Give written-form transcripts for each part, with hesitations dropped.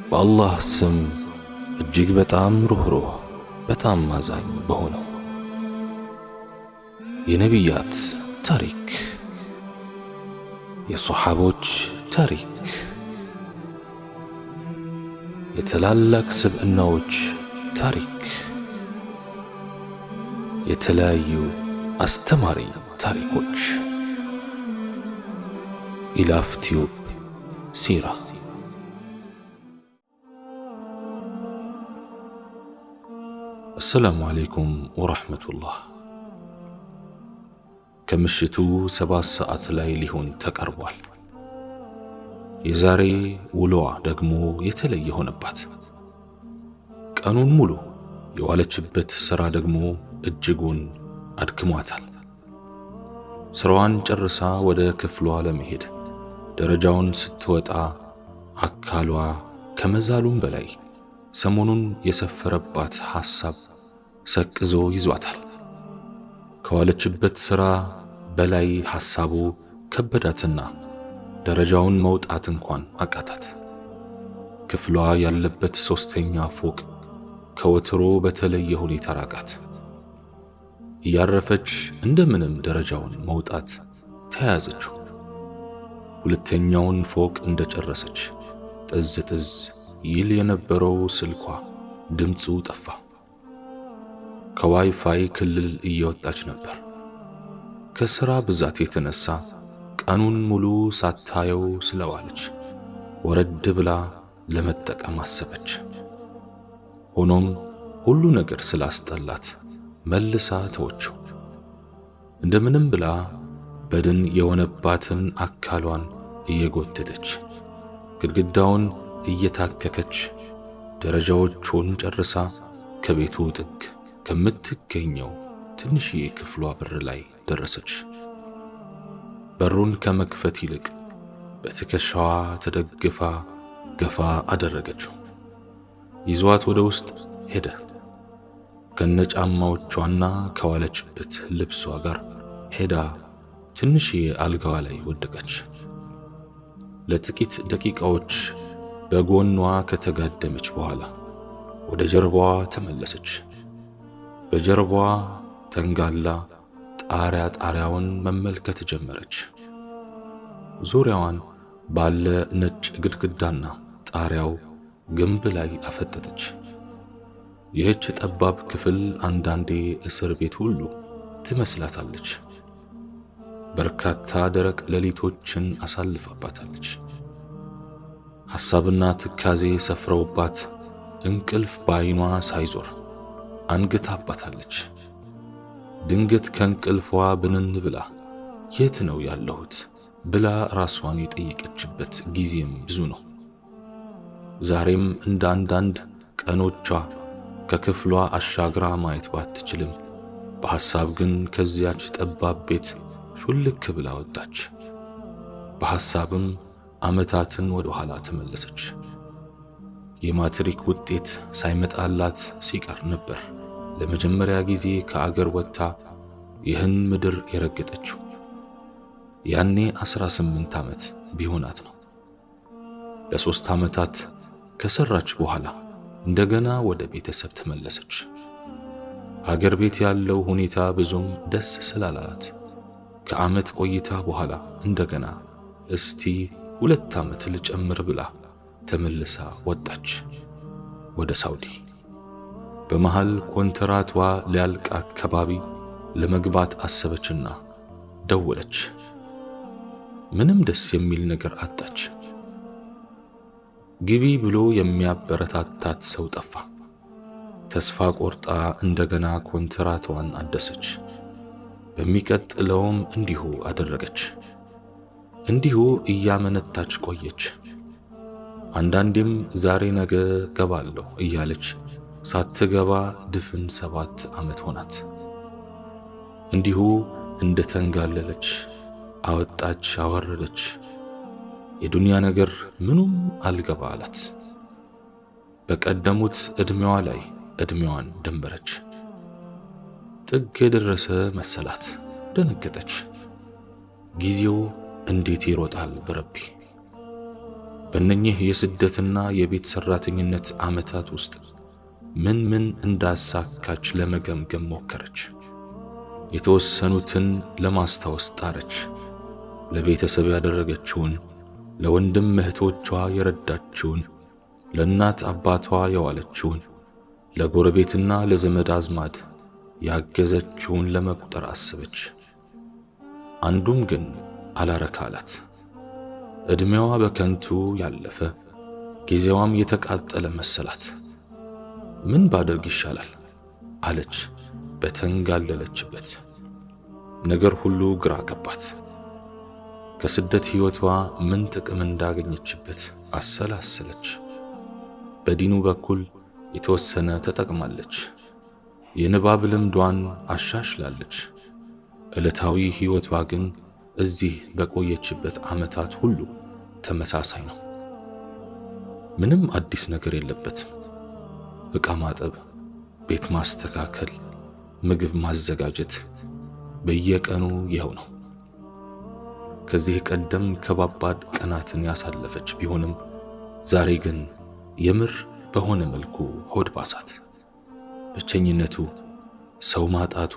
በአላህ ስም እጅግ በጣም ሩህሩህ በጣም አዛኝ በሆነው የነቢያት ታሪክ፣ የሶሓቦች ታሪክ፣ የትላላቅ ስብዕናዎች ታሪክ፣ የተለያዩ አስተማሪ ታሪኮች ኢላፍ ቲዩብ ሲራ። አሰላሙ ዓለይኩም ወረሕመቱላህ። ከምሽቱ 7 ሰዓት ላይ ሊሆን ተቀርቧል። የዛሬ ውሎዋ ደግሞ የተለየ ሆነባት። ቀኑን ሙሉ የዋለችበት ሥራ ደግሞ እጅጉን አድክሟታል። ሥራዋን ጨርሳ ወደ ክፍሏ ለመሄድ ደረጃውን ስትወጣ አካሏ ከመዛሉም በላይ ሰሞኑን የሰፈረባት ሐሳብ ሰቅዞ ይዟታል። ከዋለችበት ሥራ በላይ ሐሳቡ ከበዳትና ደረጃውን መውጣት እንኳን አቃታት። ክፍሏ ያለበት 3ኛ ፎቅ ከወትሮ በተለየ ሁኔታ ራቃት። እያረፈች እንደምንም ደረጃውን መውጣት ተያያዘችው። 2ኛውን ፎቅ እንደጨረሰች ጥዝ ጥዝ ይል የነበረው ስልኳ ድምፁ ጠፋ። ከዋይፋይ ክልል እየወጣች ነበር። ከሥራ ብዛት የተነሳ ቀኑን ሙሉ ሳታየው ስለዋለች ወረድ ብላ ለመጠቀም አሰበች። ሆኖም ሁሉ ነገር ስላስጠላት መልሳ ተወችው። እንደምንም ብላ በድን የሆነባትን አካሏን እየጎተተች ግድግዳውን እየታከከች ደረጃዎቹን ጨርሳ ከቤቱ ጥግ ከምትገኘው ትንሽዬ ክፍሏ በር ላይ ደረሰች። በሩን ከመክፈት ይልቅ በትከሻዋ ተደግፋ ገፋ አደረገችው። ይዟት ወደ ውስጥ ሄደ። ከነጫማዎቿና ከዋለችበት ልብሷ ጋር ሄዳ ትንሽዬ አልጋዋ ላይ ወደቀች። ለጥቂት ደቂቃዎች በጎኗ ከተጋደመች በኋላ ወደ ጀርባዋ ተመለሰች። በጀርባዋ ተንጋላ ጣሪያውን መመልከት ጀመረች። ዙሪያዋን ባለ ነጭ ግድግዳና ጣሪያው ግንብ ላይ አፈጠጠች። ይህች ጠባብ ክፍል አንዳንዴ እስር ቤት ሁሉ ትመስላታለች። በርካታ ደረቅ ሌሊቶችን አሳልፋባታለች። ሐሳብና ትካዜ ሰፍረውባት እንቅልፍ በዓይኗ ሳይዞር አንግታባታለች። ድንገት ከእንቅልፏ ብንን ብላ የት ነው ያለሁት ብላ ራሷን የጠየቀችበት ጊዜም ብዙ ነው። ዛሬም እንደ አንዳንድ ቀኖቿ ከክፍሏ አሻግራ ማየት ባትችልም በሐሳብ ግን ከዚያች ጠባብ ቤት ሹልክ ብላ ወጣች። በሐሳብም ዓመታትን ወደ ኋላ ተመለሰች። የማትሪክ ውጤት ሳይመጣላት ሲቀር ነበር ለመጀመሪያ ጊዜ ከአገር ወጥታ ይህን ምድር የረገጠችው። ያኔ 18 ዓመት ቢሆናት ነው። ለ3 ዓመታት ከሰራች በኋላ እንደገና ወደ ቤተሰብ ተመለሰች። አገር ቤት ያለው ሁኔታ ብዙም ደስ ስላላላት ከዓመት ቆይታ በኋላ እንደገና እስቲ 2 ዓመት ልጨምር ብላ ተመልሳ ወጣች ወደ ሳውዲ። በመሃል ኮንትራቷ ሊያልቅ አካባቢ ለመግባት አሰበችና ደወለች። ምንም ደስ የሚል ነገር አጣች። ግቢ ብሎ የሚያበረታታት ሰው ጠፋ። ተስፋ ቆርጣ እንደገና ኮንትራቷን አደሰች። በሚቀጥለውም እንዲሁ አደረገች። እንዲሁ እያመነታች ቆየች። አንዳንዴም ዛሬ ነገ ገባለሁ እያለች ሳትገባ ድፍን 7 ዓመት ሆናት። እንዲሁ እንደተንጋለለች አወጣች አወረደች። የዱንያ ነገር ምኑም አልገባ አላት። በቀደሙት ዕድሜዋ ላይ ዕድሜዋን ደንበረች። ጥግ የደረሰ መሰላት። ደነገጠች። ጊዜው እንዴት ይሮጣል በረቢ! በእነኚህ የስደትና የቤት ሰራተኝነት ዓመታት ውስጥ ምን እንዳሳካች ለመገምገም ሞከረች። የተወሰኑትን ለማስታወስ ጣረች። ለቤተሰብ ያደረገችውን፣ ለወንድም እህቶቿ የረዳችውን፣ ለእናት አባቷ የዋለችውን፣ ለጎረቤትና ለዘመድ አዝማድ ያገዘችውን ለመቁጠር አሰበች። አንዱም ግን አላረካላት። ዕድሜዋ በከንቱ ያለፈ፣ ጊዜዋም የተቃጠለ መሰላት። ምን ባደርግ ይሻላል አለች በተንጋለለችበት። ነገር ሁሉ ግራ ገባት። ከስደት ሕይወቷ ምን ጥቅም እንዳገኘችበት አሰላሰለች። በዲኑ በኩል የተወሰነ ተጠቅማለች። የንባብ ልምዷን አሻሽላለች። ዕለታዊ ሕይወቷ ግን እዚህ በቆየችበት ዓመታት ሁሉ ተመሳሳይ ነው። ምንም አዲስ ነገር የለበትም። ዕቃ ማጠብ፣ ቤት ማስተካከል፣ ምግብ ማዘጋጀት በየቀኑ ይኸው ነው። ከዚህ ቀደም ከባባድ ቀናትን ያሳለፈች ቢሆንም ዛሬ ግን የምር በሆነ መልኩ ሆድ ባሳት። ብቸኝነቱ፣ ሰው ማጣቱ፣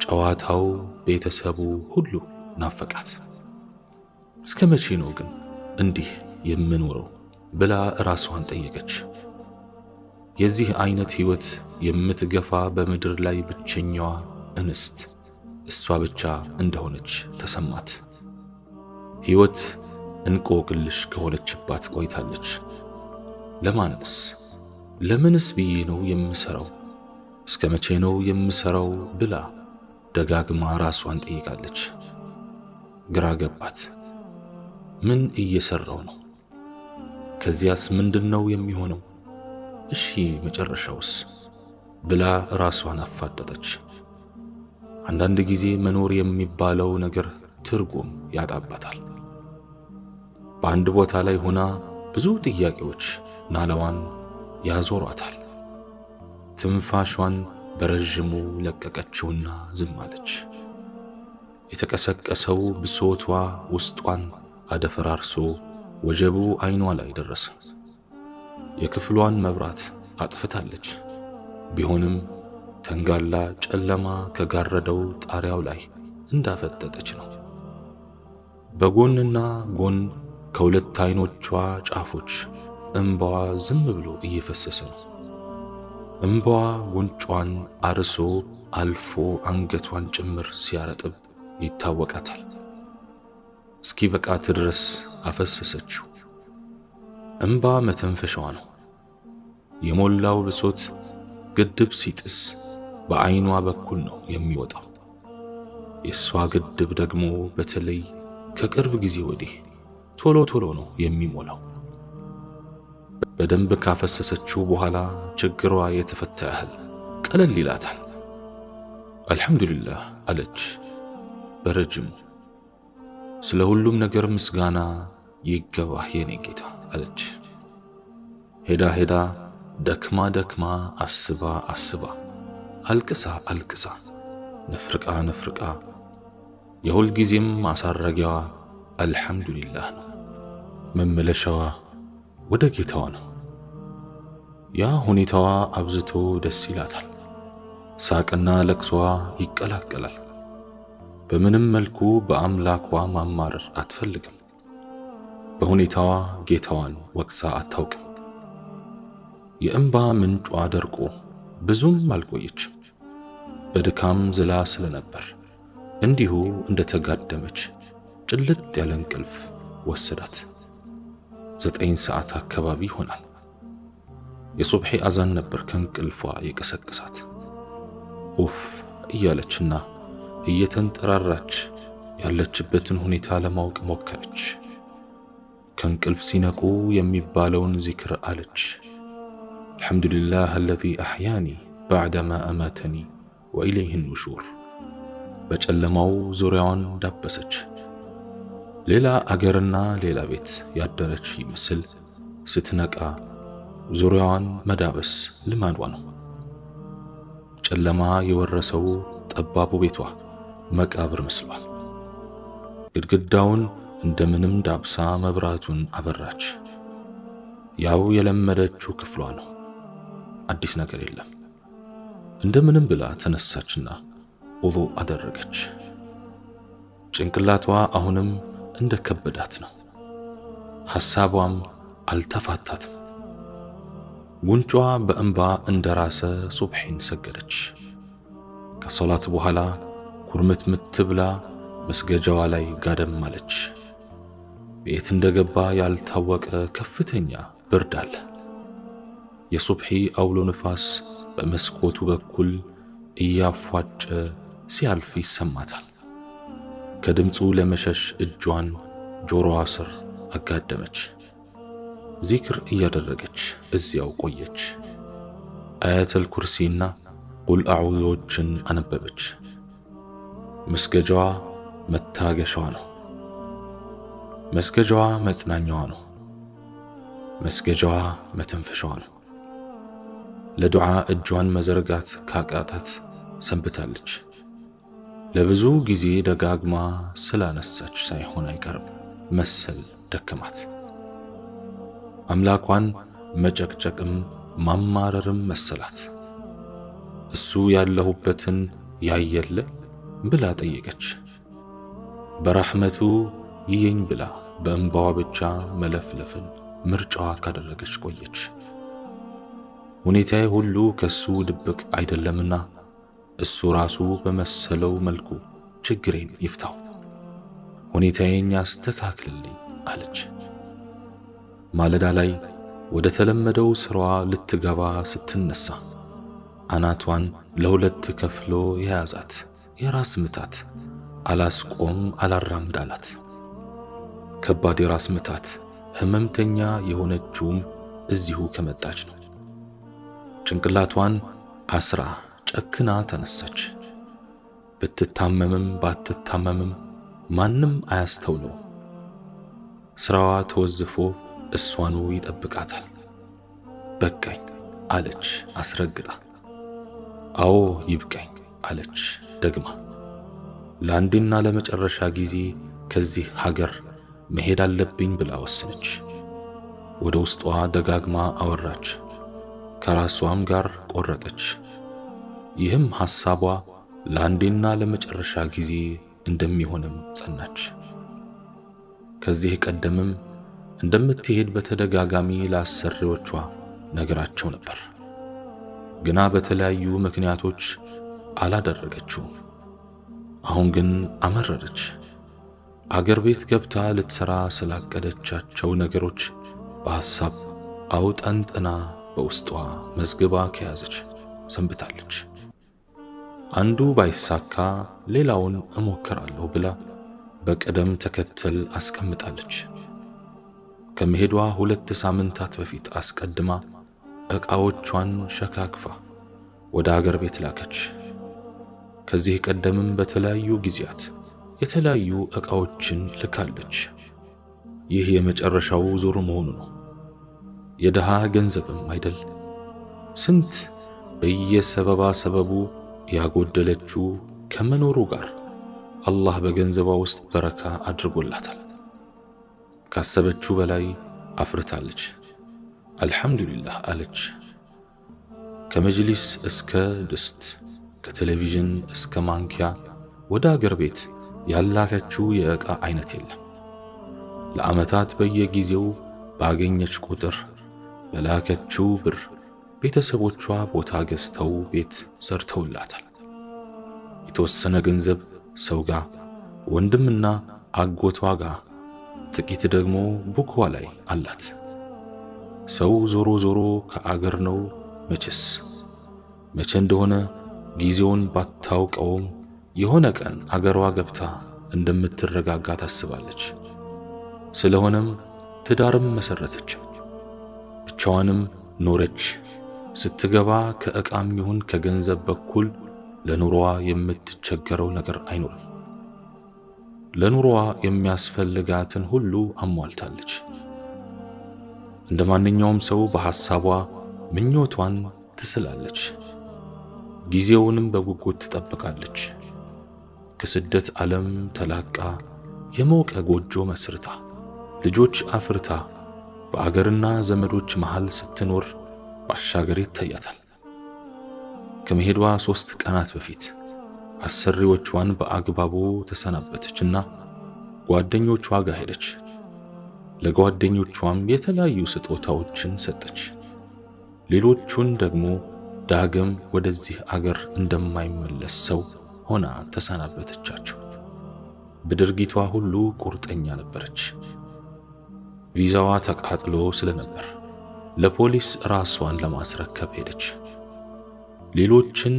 ጨዋታው፣ ቤተሰቡ ሁሉ ናፈቃት። እስከ መቼ ነው ግን እንዲህ የምኖረው ብላ ራሷን ጠየቀች። የዚህ አይነት ሕይወት የምትገፋ በምድር ላይ ብቸኛዋ እንስት እሷ ብቻ እንደሆነች ተሰማት። ሕይወት እንቆቅልሽ ከሆነችባት ቆይታለች። ለምንስ ብዬ ነው የምሰራው? እስከ መቼ ነው የምሰራው ብላ ደጋግማ ራሷን ጠይቃለች። ግራ ገባት። ምን እየሰራው ነው? ከዚያስ ምንድነው የሚሆነው? እሺ መጨረሻውስ ብላ ራሷን አፋጠጠች። አንዳንድ ጊዜ መኖር የሚባለው ነገር ትርጉም ያጣባታል። በአንድ ቦታ ላይ ሆና ብዙ ጥያቄዎች ናላዋን ያዞሯታል። ትንፋሿን በረዥሙ ለቀቀችውና ዝም አለች። የተቀሰቀሰው ብሶቷ ውስጧን አደፈራርሶ ወጀቡ አይኗ ላይ ደረሰ። የክፍሏን መብራት አጥፍታለች። ቢሆንም ተንጋላ ጨለማ ከጋረደው ጣሪያው ላይ እንዳፈጠጠች ነው። በጎንና ጎን ከሁለት አይኖቿ ጫፎች እንባዋ ዝም ብሎ እየፈሰሰ ነው። እንባዋ ጉንጯን አርሶ አልፎ አንገቷን ጭምር ሲያረጥብ ይታወቃታል። እስኪ በቃት ድረስ አፈሰሰችው። እንባ መተንፈሻዋ ነው። የሞላው ብሶት ግድብ ሲጥስ በአይኗ በኩል ነው የሚወጣው። የእሷ ግድብ ደግሞ በተለይ ከቅርብ ጊዜ ወዲህ ቶሎ ነው የሚሞላው። በደንብ ካፈሰሰችው በኋላ ችግሯ የተፈታ ያህል ቀለል ይላታል። አልሐምዱሊላህ አለች በረጅሙ። ስለ ሁሉም ነገር ምስጋና ይገባህ የኔ ጌታ አለች። ሄዳ ደክማ አስባ አልቅሳ ነፍርቃ የሁል ጊዜም ማሳረጊያዋ አልሐምዱሊላህ ነው። መመለሻዋ ወደ ጌታዋ ነው። ያ ሁኔታዋ አብዝቶ ደስ ይላታል። ሳቅና ለቅሶዋ ይቀላቀላል። በምንም መልኩ በአምላኳ ማማረር አትፈልግም። በሁኔታዋ ጌታዋን ወቅሳ አታውቅም። የእንባ ምንጯ ደርቆ ብዙም አልቆየችም። በድካም ዝላ ስለነበር እንዲሁ እንደተጋደመች ጭልጥ ያለ እንቅልፍ ወሰዳት። 9 ሰዓት አካባቢ ይሆናል። የሱብሒ አዛን ነበር ከእንቅልፏ የቀሰቀሳት። ኡፍ እያለችና እየተንጠራራች ያለችበትን ሁኔታ ለማወቅ ሞከረች። ከእንቅልፍ ሲነቁ የሚባለውን ዚክር አለች። አልሐምዱሊላህ አለዚ አሕያኒ ባዕደማ አማተኒ ወኢለይህ ኑሹር። በጨለማው ዙሪያዋን ዳበሰች። ሌላ አገርና ሌላ ቤት ያደረች ይመስል ስትነቃ ዙሪያዋን መዳበስ ልማዷ ነው። ጨለማ የወረሰው ጠባቡ ቤቷ መቃብር መስሏል። ግድግዳውን እንደምንም ዳብሳ መብራቱን አበራች። ያው የለመደችው ክፍሏ ነው። አዲስ ነገር የለም። እንደምንም ብላ ተነሳችና ውዱእ አደረገች። ጭንቅላቷ አሁንም እንደ ከበዳት ነው። ሐሳቧም አልተፋታትም። ጉንጯ በእንባ እንደራሰ ሱብሒን ሰገደች። ከሶላት በኋላ ኩርምትምት ብላ መስገጃዋ ላይ ጋደም አለች። ቤት እንደገባ ያልታወቀ ከፍተኛ ብርድ አለ። የሱብሒ አውሎ ንፋስ በመስኮቱ በኩል እያፏጨ ሲያልፍ ይሰማታል። ከድምፁ ለመሸሽ እጇን ጆሮዋ ስር አጋደመች። ዚክር እያደረገች እዚያው ቆየች። አያተል ኩርሲና ቁል አዑዞችን አነበበች። መስገጃዋ መታገሻዋ ነው። መስገጃዋ መጽናኛዋ ነው። መስገጃዋ መተንፈሻዋ ነው። ለዱዓ እጇን መዘርጋት ካቃታት ሰንብታለች። ለብዙ ጊዜ ደጋግማ ስላነሳች ሳይሆን አይቀርም መሰል ደከማት። አምላኳን መጨቅጨቅም ማማረርም መሰላት። እሱ ያለሁበትን ያየለ ብላ ጠየቀች። በራህመቱ ይየኝ ብላ በእንባዋ ብቻ መለፍለፍን ምርጫዋ ካደረገች ቆየች። ሁኔታዬ ሁሉ ከሱ ድብቅ አይደለምና እሱ ራሱ በመሰለው መልኩ ችግሬን ይፍታው፣ ሁኔታዬን ያስተካክልልኝ አለች። ማለዳ ላይ ወደ ተለመደው ስራዋ ልትገባ ስትነሳ አናቷን ለሁለት ከፍሎ የያዛት የራስ ምታት አላስቆም አላራምድ አላት። ከባድ የራስ ምታት ህመምተኛ የሆነችውም እዚሁ ከመጣች ነው። ጭንቅላቷን አስራ ጨክና ተነሳች። ብትታመምም ባትታመምም ማንም አያስተውለው። ስራዋ ተወዝፎ እሷኑ ይጠብቃታል። በቃኝ አለች አስረግጣ። አዎ ይብቃኝ አለች ደግማ። ለአንዴና ለመጨረሻ ጊዜ ከዚህ ሀገር መሄድ አለብኝ ብላ ወሰነች። ወደ ውስጧ ደጋግማ አወራች፣ ከራሷም ጋር ቆረጠች። ይህም ሐሳቧ ለአንዴና ለመጨረሻ ጊዜ እንደሚሆንም ጸናች። ከዚህ ቀደምም እንደምትሄድ በተደጋጋሚ ለአሰሪዎቿ ነገራቸው ነበር። ግና በተለያዩ ምክንያቶች አላደረገችውም። አሁን ግን አመረረች። አገር ቤት ገብታ ልትሰራ ስላቀደቻቸው ነገሮች በሐሳብ አውጠንጥና በውስጧ መዝግባ ከያዘች ሰንብታለች። አንዱ ባይሳካ ሌላውን እሞክራለሁ ብላ በቅደም ተከተል አስቀምጣለች። ከመሄዷ 2 ሳምንታት በፊት አስቀድማ ዕቃዎቿን ሸካክፋ ወደ አገር ቤት ላከች። ከዚህ ቀደምም በተለያዩ ጊዜያት የተለያዩ ዕቃዎችን ልካለች። ይህ የመጨረሻው ዙር መሆኑ ነው። የደሃ ገንዘብም አይደል። ስንት በየሰበባ ሰበቡ ያጎደለችው ከመኖሩ ጋር አላህ በገንዘቧ ውስጥ በረካ አድርጎላታል። ካሰበችው በላይ አፍርታለች። አልሐምዱሊላህ አለች። ከመጅሊስ እስከ ድስት፣ ከቴሌቪዥን እስከ ማንኪያ ወደ አገር ቤት ያላከችው የዕቃ አይነት የለም። ለዓመታት በየጊዜው ባገኘች ቁጥር በላከችው ብር ቤተሰቦቿ ቦታ ገዝተው ቤት ሰርተውላታል። የተወሰነ ገንዘብ ሰው ጋር፣ ወንድምና አጎቷ ጋር፣ ጥቂት ደግሞ ቡክዋ ላይ አላት። ሰው ዞሮ ዞሮ ከአገር ነው መቼስ። መቼ እንደሆነ ጊዜውን ባታውቀውም የሆነ ቀን አገሯ ገብታ እንደምትረጋጋ ታስባለች። ስለሆነም ትዳርም መሰረተች፣ ብቻዋንም ኖረች። ስትገባ ከዕቃም ይሁን ከገንዘብ በኩል ለኑሮዋ የምትቸገረው ነገር አይኖርም። ለኑሮዋ የሚያስፈልጋትን ሁሉ አሟልታለች። እንደ ማንኛውም ሰው በሐሳቧ ምኞቷን ትስላለች፣ ጊዜውንም በጉጉት ትጠብቃለች። ከስደት ዓለም ተላቃ የሞቀ ጎጆ መስርታ ልጆች አፍርታ በአገርና ዘመዶች መሃል ስትኖር ባሻገር ይታያታል። ከመሄዷ 3 ቀናት በፊት አሰሪዎቿን በአግባቡ ተሰናበተችና ጓደኞቿ ጋር ሄደች። ለጓደኞቿም የተለያዩ ስጦታዎችን ሰጠች። ሌሎቹን ደግሞ ዳግም ወደዚህ አገር እንደማይመለስ ሰው ሆና ተሰናበተቻቸው። በድርጊቷ ሁሉ ቁርጠኛ ነበረች። ቪዛዋ ተቃጥሎ ስለነበር ለፖሊስ ራሷን ለማስረከብ ሄደች። ሌሎችን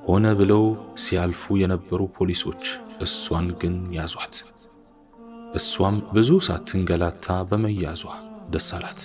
ሆነ ብለው ሲያልፉ የነበሩ ፖሊሶች እሷን ግን ያዟት። እሷም ብዙ ሳትንገላታ በመያዟ ደስ አላት።